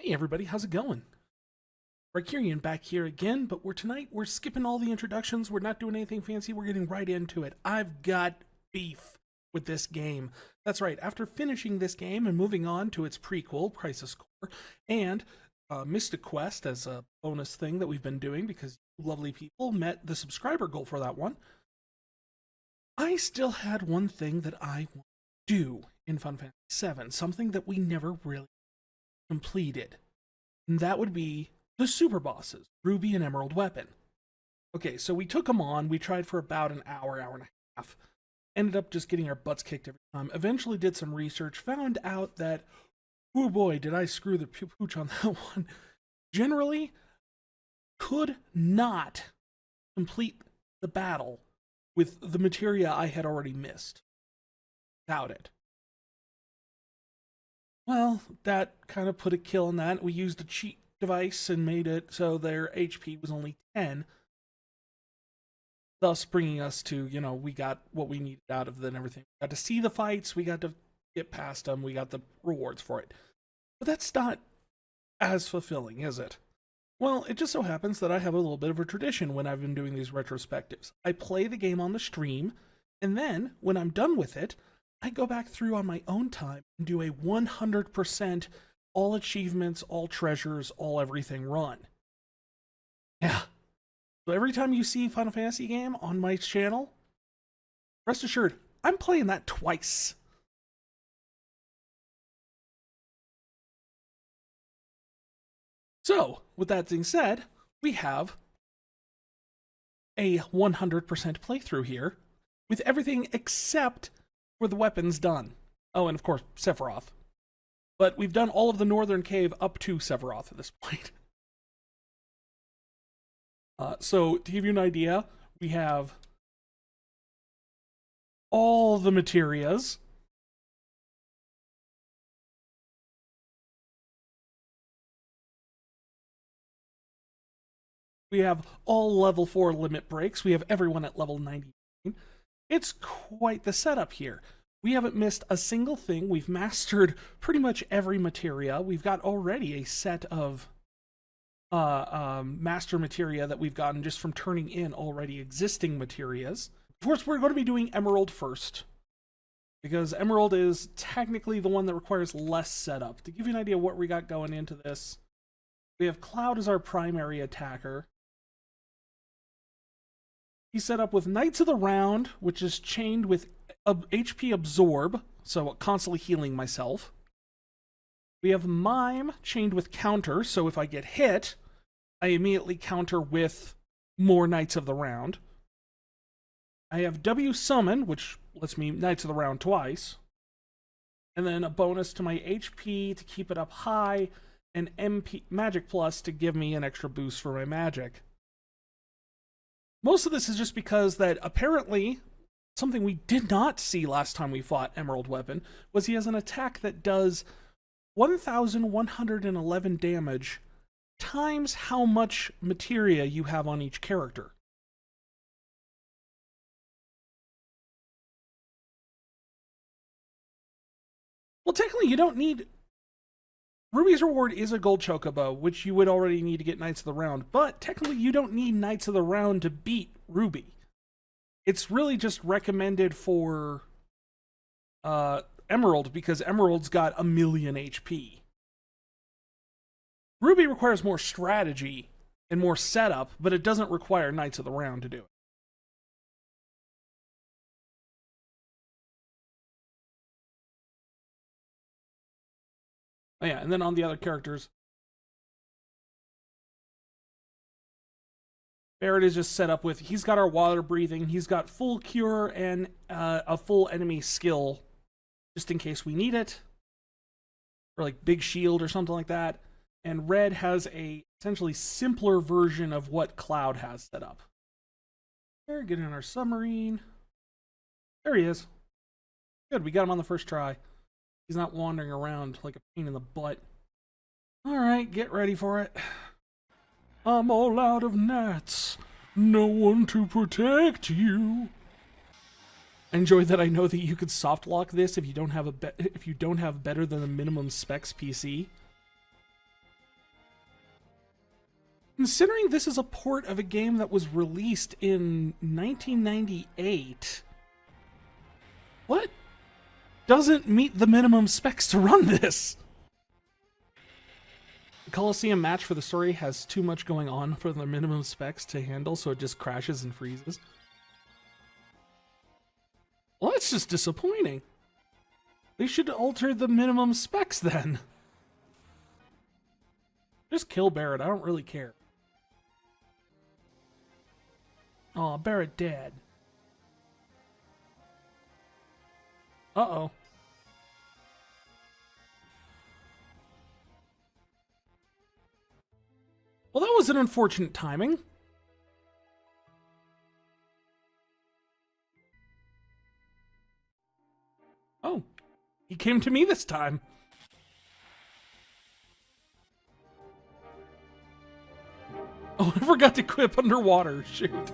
Hey everybody, how's it going? Rikirian back here again, but tonight we're skipping all the introductions. We're not doing anything fancy. We're getting right into it. I've got beef with this game. That's right. After finishing this game and moving on to its prequel, Crisis Core, and Mystic Quest as a bonus thing that we've been doing because you lovely people met the subscriber goal for that one, I still had one thing that I want to do in Final Fantasy VII, something that we never really completed. And that would be the super bosses, Ruby and Emerald Weapon. Okay, so we took them on. We tried for about an hour, hour and a half. Ended up just getting our butts kicked every time. Eventually did some research, found out that, oh boy, did I screw the pooch on that one. Generally, could not complete the battle with the materia I had already missed. Without it. Well, that kind of put a kill on that. We used a cheat device and made it so their HP was only 10. Thus bringing us to, we got what we needed out of it and everything. We got to see the fights, we got to get past them, we got the rewards for it. But that's not as fulfilling, is it? Well, it just so happens that I have a little bit of a tradition when I've been doing these retrospectives. I play the game on the stream, and then, when I'm done with it, I go back through on my own time and do a 100% all achievements, all treasures, all everything run. Yeah. So every time you see Final Fantasy game on my channel, rest assured, I'm playing that twice. So, with that being said, we have a 100% playthrough here with everything except for the weapons done. Oh, and of course, Sephiroth. But we've done all of the Northern Cave up to Sephiroth at this point. So, to give you an idea, we have all the materias. We have all level 4 limit breaks. We have everyone at level 99. It's quite the setup here. We haven't missed a single thing. We've mastered pretty much every materia. We've got already a set of master materia that we've gotten just from turning in already existing materias. Of course, we're going to be doing Emerald first, because Emerald is technically the one that requires less setup. To give you an idea of what we got going into this, we have Cloud as our primary attacker. He's set up with Knights of the Round, which is chained with HP Absorb, so constantly healing myself. We have Mime chained with Counter, so if I get hit, I immediately counter with more Knights of the Round. I have W Summon, which lets me Knights of the Round twice. And then a bonus to my HP to keep it up high, and MP Magic Plus to give me an extra boost for my magic. Most of this is just because that apparently something we did not see last time we fought Emerald Weapon was he has an attack that does 1,111 damage times how much materia you have on each character. Well, technically you don't need... Ruby's reward is a gold chocobo, which you would already need to get Knights of the Round, but technically you don't need Knights of the Round to beat Ruby. It's really just recommended for Emerald, because Emerald's got 1,000,000 HP. Ruby requires more strategy and more setup, but it doesn't require Knights of the Round to do it. Oh yeah, and then on the other characters, Barrett is just set up with, he's got our water breathing, he's got full cure and a full enemy skill, just in case we need it, or like big shield or something like that. And Red has a essentially simpler version of what Cloud has set up. There, get in our submarine. There he is. Good, we got him on the first try. He's not wandering around like a pain in the butt. Alright, get ready for it. I'm all out of gnats. No one to protect you. I enjoy that I know that you could soft lock this if you don't have better than the minimum specs PC. Considering this is a port of a game that was released in 1998, what doesn't meet the minimum specs to run this? The Coliseum match for the story has too much going on for the minimum specs to handle, so it just crashes and freezes. Well, that's just disappointing. They should alter the minimum specs then. Just kill Barret, I don't really care. Aw, Barret dead. Uh-oh. Well, that was an unfortunate timing. Oh, he came to me this time. Oh, I forgot to equip underwater. Shoot.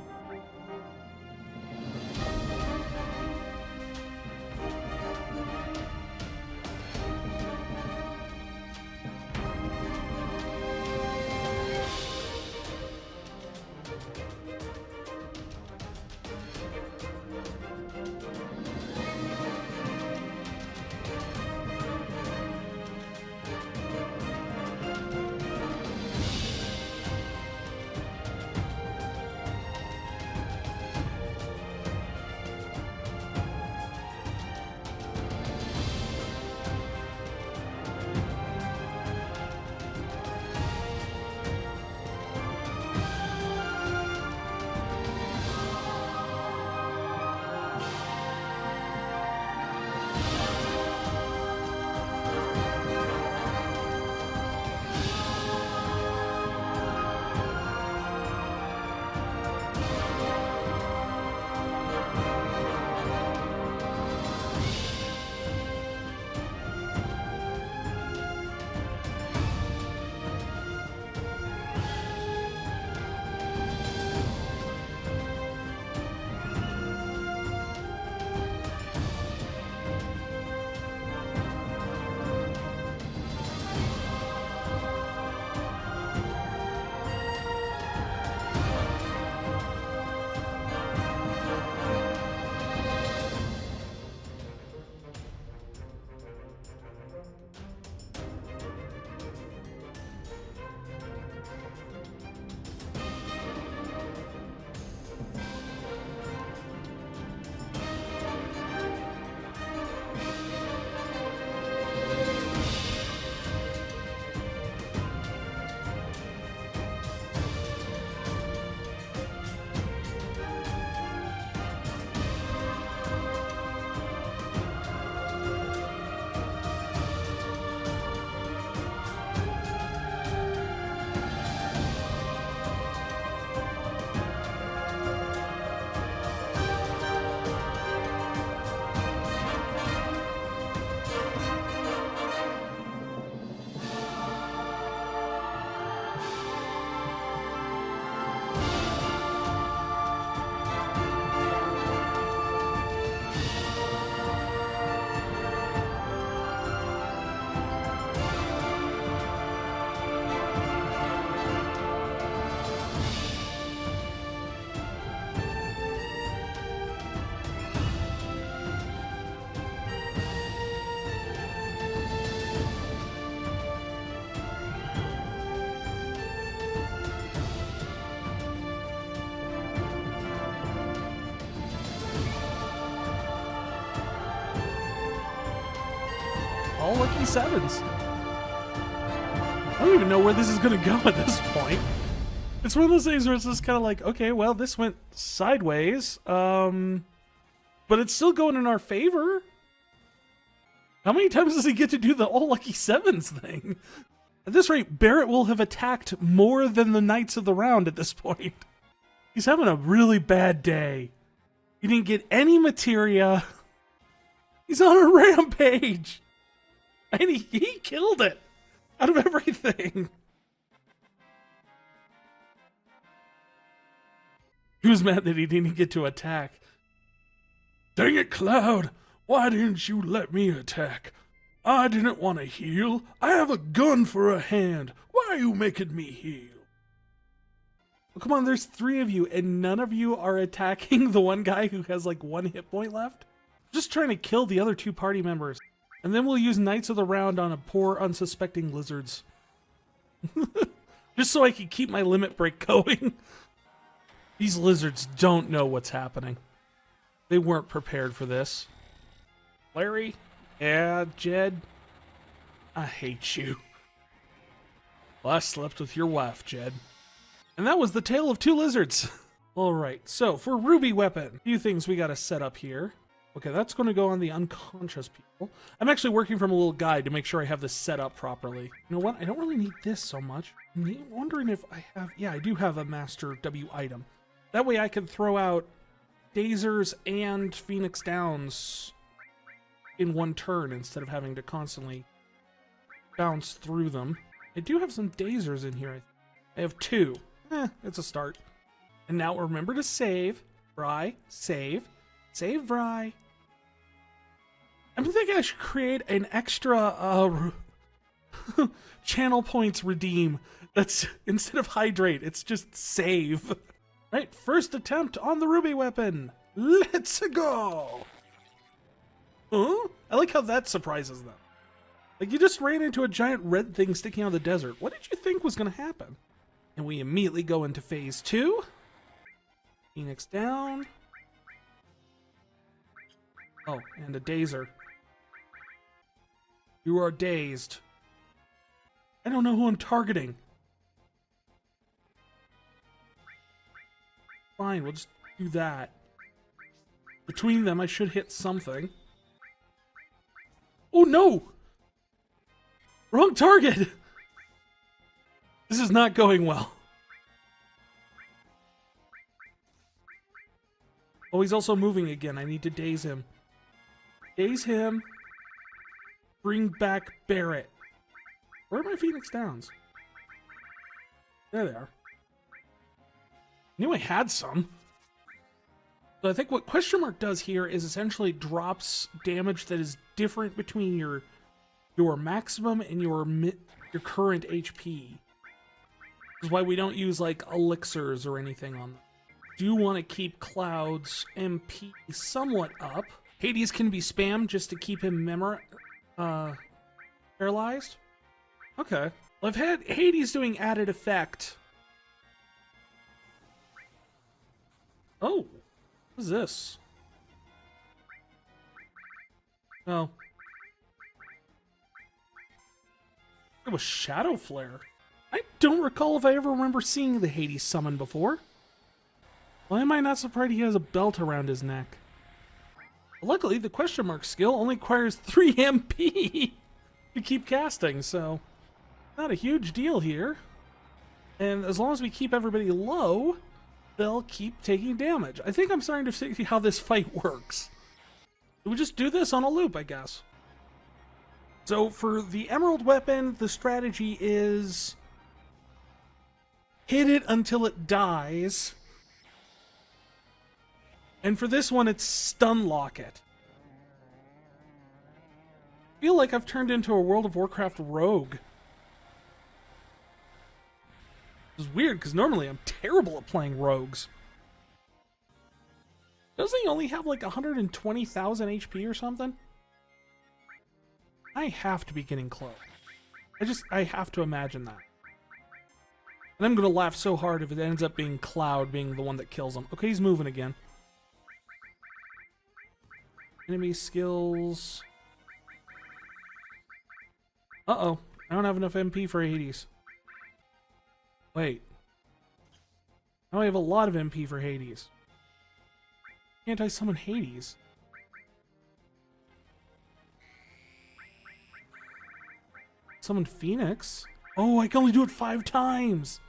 All lucky sevens. I don't even know where this is going to go at this point. It's one of those things where it's just kind of like, okay, well, this went sideways, but it's still going in our favor. How many times does he get to do the all lucky sevens thing? At this rate, Barret will have attacked more than the Knights of the Round at this point. He's having a really bad day. He didn't get any materia. He's on a rampage. And he killed it out of everything. He was mad that he didn't get to attack. Dang it, Cloud. Why didn't you let me attack? I didn't want to heal. I have a gun for a hand. Why are you making me heal? Oh, come on, there's 3 of you, and none of you are attacking the one guy who has like 1 hit point left? Just trying to kill the other 2 party members. And then we'll use Knights of the Round on a poor, unsuspecting lizards. Just so I can keep my limit break going. These lizards don't know what's happening. They weren't prepared for this. Larry? Yeah, Jed? I hate you. Well, I slept with your wife, Jed. And that was the tale of 2 lizards. Alright, so for Ruby Weapon, a few things we gotta set up here. Okay, that's going to go on the unconscious people. I'm actually working from a little guide to make sure I have this set up properly. You know what? I don't really need this so much. I'm wondering if I have... Yeah, I do have a Master W item. That way I can throw out Dazers and Phoenix Downs in one turn instead of having to constantly bounce through them. I do have some Dazers in here. I have 2. It's a start. And now remember to save. Vry, save. Save Vry. I'm thinking I should create an extra channel points redeem. That's instead of hydrate, it's just save. Right, first attempt on the Ruby Weapon. Let's go. Huh? I like how that surprises them. Like, you just ran into a giant red thing sticking out of the desert. What did you think was going to happen? And we immediately go into phase 2. Phoenix down. Oh, and a dazer. You are dazed. I don't know who I'm targeting. Fine, we'll just do that. Between them, I should hit something. Oh no! Wrong target! This is not going well. Oh, he's also moving again. I need to daze him. Daze him. Bring back Barrett. Where are my Phoenix Downs? There they are. Knew I had some. So I think what question mark does here is essentially drops damage that is different between your maximum and your current HP. This is why we don't use like elixirs or anything on them. Do want to keep Cloud's MP somewhat up. Hades can be spammed just to keep him paralyzed. Okay. Well, I've had Hades doing added effect. Oh, what is this? Oh. It was Shadow Flare. I don't recall if I ever remember seeing the Hades summon before. Why am I not surprised he has a belt around his neck? Luckily, the question mark skill only requires 3 MP to keep casting, so not a huge deal here. And as long as we keep everybody low, they'll keep taking damage. I think I'm starting to see how this fight works. We just do this on a loop, I guess. So for the Emerald Weapon, the strategy is hit it until it dies. And for this one, it's stun lock it. I feel like I've turned into a World of Warcraft rogue. It's weird, because normally I'm terrible at playing rogues. Doesn't he only have like 120,000 HP or something? I have to be getting close. I have to imagine that. And I'm going to laugh so hard if it ends up being Cloud being the one that kills him. Okay, he's moving again. Enemy skills. Uh-oh. I don't have enough MP for Hades. Wait. Now I have a lot of MP for Hades. Can't I summon Hades? Summon Phoenix? Oh, I can only do it 5 times!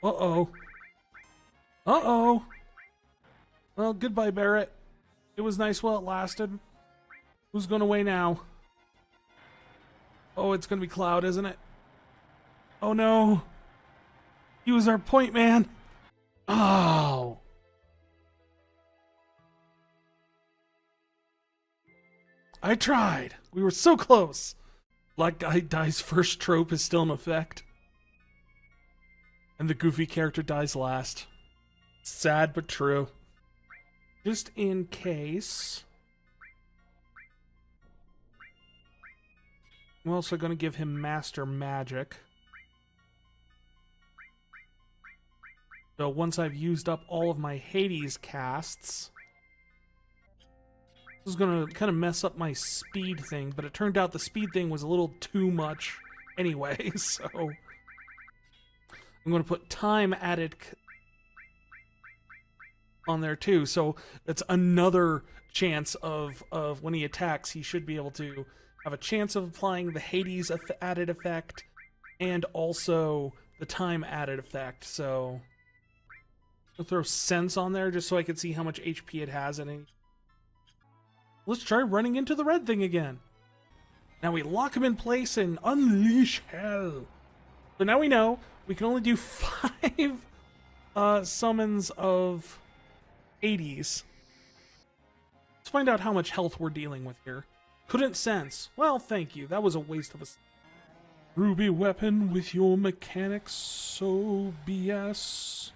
Uh-oh. Uh-oh! Well, goodbye, Barrett. It was nice while it lasted. Who's going away now? Oh, it's going to be Cloud, isn't it? Oh, no. He was our point man. Oh. I tried. We were so close. Black guy dies first trope is still in effect. And the goofy character dies last. Sad but true. Just in case. I'm also going to give him Master Magic. So once I've used up all of my Hades casts, this is going to kind of mess up my speed thing, but it turned out the speed thing was a little too much anyway, so I'm going to put time added on there too, so it's another chance of when he attacks, he should be able to have a chance of applying the Hades added effect and also the time added effect. So I'll throw Sense on there just so I can see how much HP it has. And let's try running into the red thing again. Now we lock him in place and unleash hell. So now we know we can only do 5 summons of Hades. Let's find out how much health we're dealing with here. Couldn't sense. Well, thank you. That was a waste of a ruby weapon with your mechanics so BS.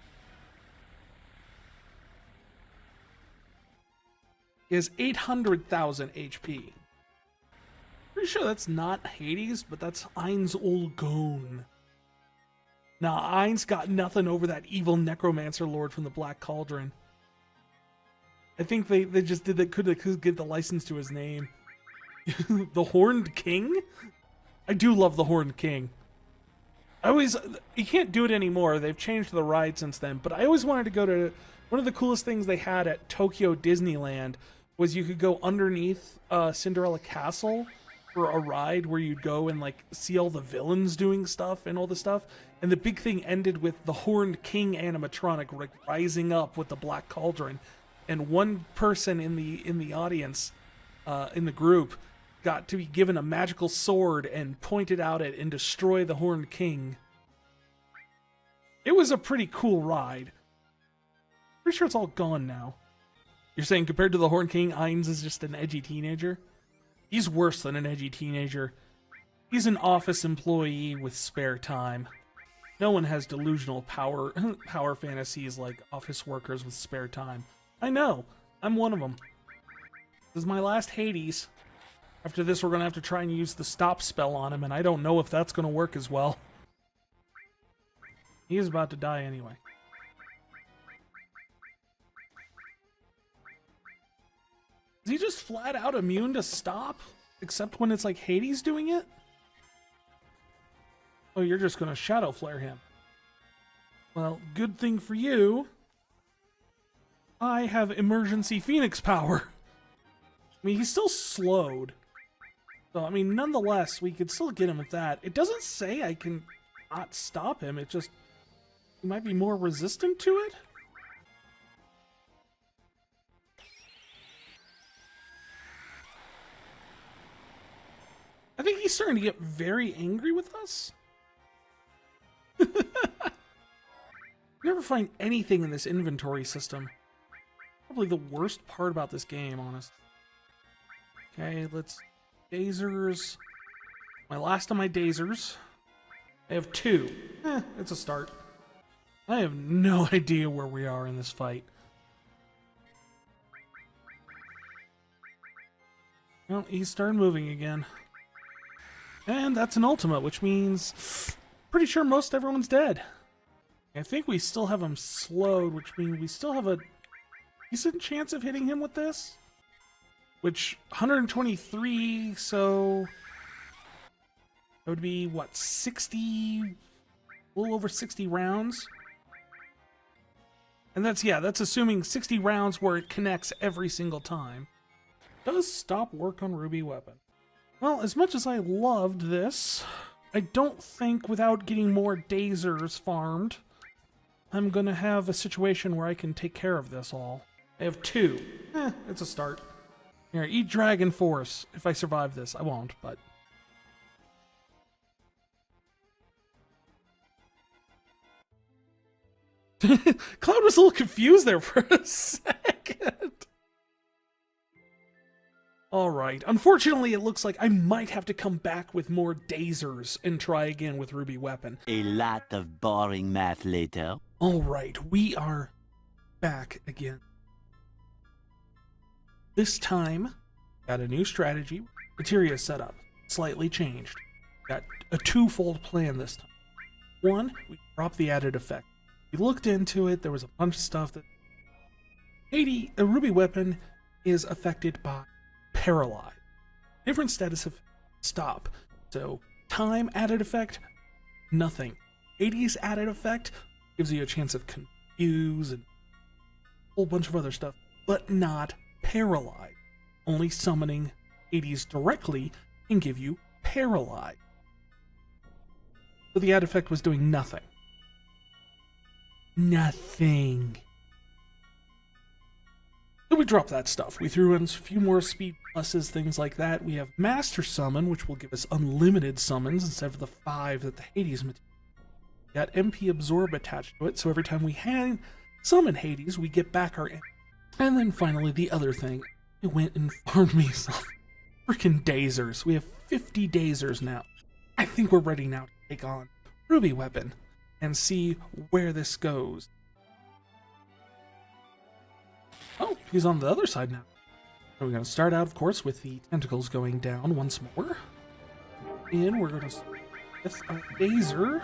He has 800,000 HP. Pretty sure that's not Hades, but that's Ain's old gone. Nah, Ain's got nothing over that evil necromancer lord from the Black Cauldron. I think they just did that could get the license to his name. The Horned King? I do love the Horned King. You can't do it anymore. They've changed the ride since then, but I always wanted to go to, one of the coolest things they had at Tokyo Disneyland was you could go underneath Cinderella Castle for a ride where you'd go and like see all the villains doing stuff and all the stuff. And the big thing ended with the Horned King animatronic like rising up with the Black Cauldron. And one person in the audience, in the group, got to be given a magical sword and pointed out it and destroy the Horned King. It was a pretty cool ride. Pretty sure it's all gone now. You're saying compared to the Horned King, Ainz is just an edgy teenager? He's worse than an edgy teenager. He's an office employee with spare time. No one has delusional power fantasies like office workers with spare time. I know. I'm one of them. This is my last Hades. After this, we're going to have to try and use the stop spell on him, and I don't know if that's going to work as well. He is about to die anyway. Is he just flat out immune to stop? Except when it's like Hades doing it? Oh, you're just going to Shadow Flare him. Well, good thing for you. I have emergency Phoenix power. I mean, he's still slowed. So, I mean, nonetheless, we could still get him with that. It doesn't say I can not stop him. It just, he might be more resistant to it. I think he's starting to get very angry with us. Never find anything in this inventory system. Probably the worst part about this game, honest. Okay, let's... Dazers. My last of my Dazers. I have 2. It's a start. I have no idea where we are in this fight. Well, he started moving again. And that's an ultimate, which means... Pretty sure most everyone's dead. I think we still have him slowed, which means we still have a decent chance of hitting him with this. Which, 123, so... That would be, what, 60... A little over 60 rounds? And that's, yeah, that's assuming 60 rounds where it connects every single time. Does stop work on Ruby Weapon. Well, as much as I loved this, I don't think without getting more Dazers farmed, I'm gonna have a situation where I can take care of this all. I have 2. It's a start. Here, eat Dragon Force. If I survive this, I won't, but... Cloud was a little confused there for a second. Alright, unfortunately it looks like I might have to come back with more dazers and try again with Ruby Weapon. A lot of boring math later. Alright, we are back again. This time, got a new strategy. Materia setup, slightly changed. Got a twofold plan this time. One, we dropped the added effect. We looked into it, there was a bunch of stuff that... a Ruby Weapon is affected by Paralyze. Different status of stop. So, time added effect, nothing. Hades added effect gives you a chance of confuse and a whole bunch of other stuff, but not Paralyze. Only summoning Hades directly can give you Paralyze. So the add effect was doing nothing. Nothing. So we dropped that stuff. We threw in a few more speed pluses, things like that. We have Master Summon, which will give us unlimited summons instead of the 5 that the Hades material. We got MP Absorb attached to it, so every time we summon Hades, we get back our MP. And then finally, the other thing. I went and farmed me some freaking dazers. We have 50 dazers now. I think we're ready now to take on Ruby Weapon and see where this goes. Oh, he's on the other side now. So we're going to start out, of course, with the tentacles going down once more. And we're going to start with a dazer.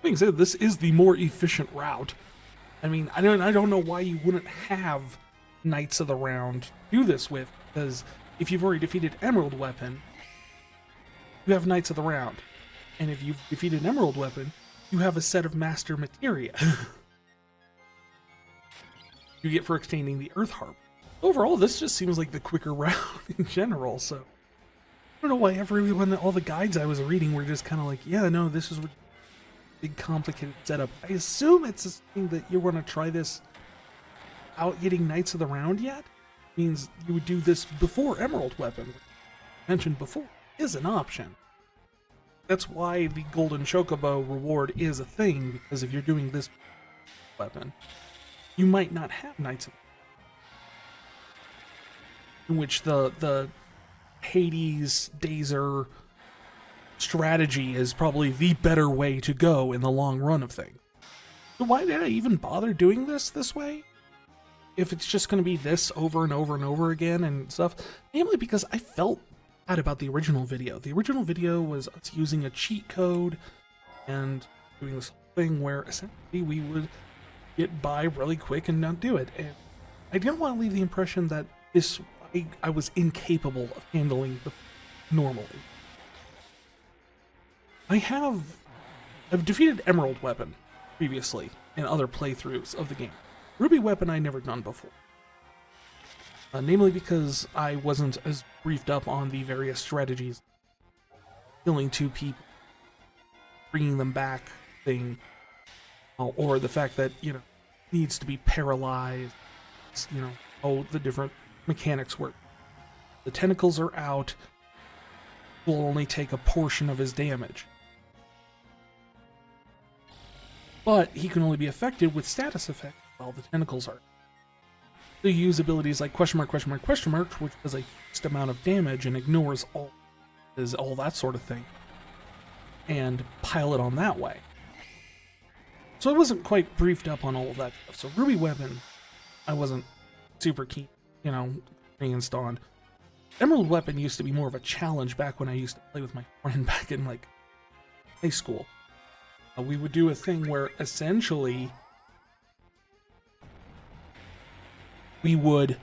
Being said, this is the more efficient route. I mean, I don't know why you wouldn't have Knights of the Round to do this with, because if you've already defeated Emerald Weapon, you have Knights of the Round. And if you've defeated Emerald Weapon, you have a set of Master Materia. You get for extending the Earth Harp. Overall, this just seems like the quicker route in general, so... I don't know why all the guides I was reading were just kind of like, yeah, no, this is what... Big complicated setup. I assume it's a thing that you want to try this without getting Knights of the Round yet means you would do this before Emerald Weapon, which I mentioned before, is an option. That's why the Golden Chocobo reward is a thing, because if you're doing this weapon, you might not have Knights of the Round, in which the Hades Dazer strategy is probably the better way to go in the long run of things. So why did I even bother doing this way? If it's just going to be this over and over and over again and stuff. Namely because I felt bad about the original video. The original video was us using a cheat code and doing this thing where essentially we would get by really quick and not do it. And I didn't want to leave the impression that I was incapable of handling the normally. I've defeated Emerald Weapon previously in other playthroughs of the game. Ruby Weapon I never done before. Namely because I wasn't as briefed up on the various strategies. Killing two people, bringing them back thing, or the fact that, needs to be paralyzed, the different mechanics work. The tentacles are out, will only take a portion of his damage. But he can only be affected with status effects while the tentacles are. So you use abilities like question mark, which does a fixed amount of damage and ignores all that sort of thing, and pile it on that way. So I wasn't quite briefed up on all of that stuff. So Ruby Weapon, I wasn't super keen, experienced on. Emerald Weapon used to be more of a challenge back when I used to play with my friend back in high school. We would do a thing where essentially we would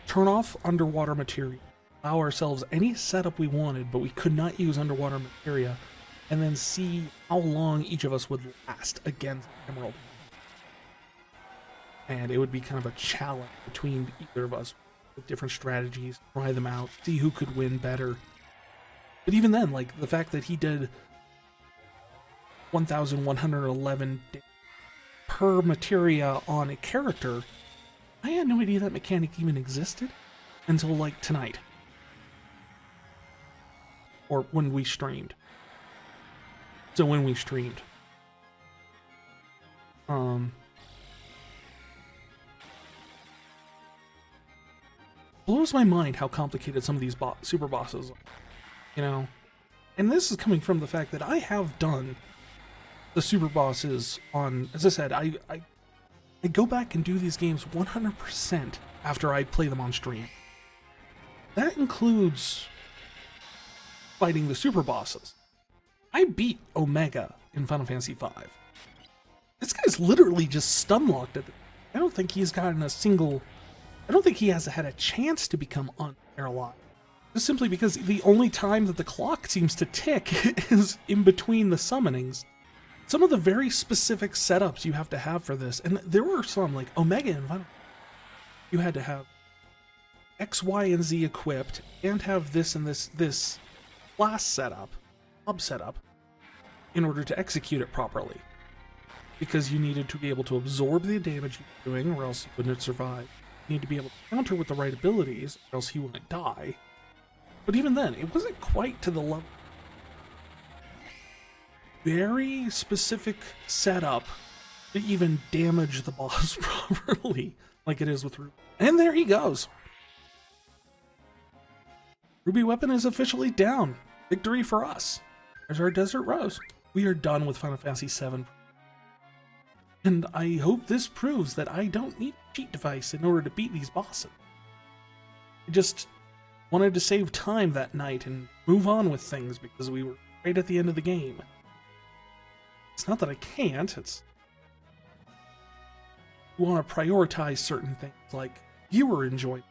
turn off underwater materia, allow ourselves any setup we wanted, but we could not use underwater materia, and then see how long each of us would last against Emerald. And it would be kind of a challenge between either of us with different strategies, try them out, see who could win better. But even then, the fact that he did 1,111 per materia on a character, I had no idea that mechanic even existed until tonight. Or when we streamed. So when we streamed. Blows my mind how complicated some of these super bosses are, And this is coming from the fact that I have done the super bosses on, as I said, I go back and do these games 100% after I play them on stream. That includes fighting the super bosses. I beat Omega in Final Fantasy V. This guy's literally just stun-locked at the... I don't think he's gotten I don't think he has had a chance to become unparalyzed. Just simply because the only time that the clock seems to tick is in between the summonings. Some of the very specific setups you have to have for this, and there were some, like Omega and Final, you had to have X, Y, and Z equipped, and have this and this class setup, hub setup, in order to execute it properly. Because you needed to be able to absorb the damage you were doing, or else you wouldn't survive. You need to be able to counter with the right abilities, or else he wouldn't die. But even then, it wasn't quite to the level. Very specific setup to even damage the boss properly, like it is with Ruby. And there he goes. Ruby Weapon is officially down. Victory for us. There's our Desert Rose. We are done with Final Fantasy VII. And I hope this proves that I don't need a cheat device in order to beat these bosses. I just wanted to save time that night and move on with things because we were right at the end of the game. It's not that I can't, it's... You want to prioritize certain things, like viewer enjoyment.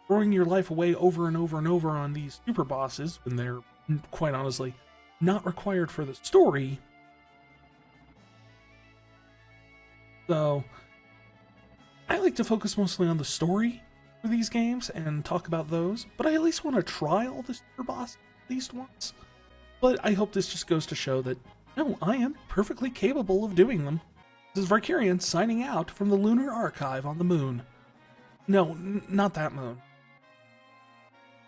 Throwing your life away over and over and over on these super bosses, when they're, quite honestly, not required for the story. So, I like to focus mostly on the story for these games and talk about those, but I at least want to try all the super bosses at least once. But I hope this just goes to show that, no, I am perfectly capable of doing them. This is Varkirian signing out from the Lunar Archive on the moon. No, not that moon.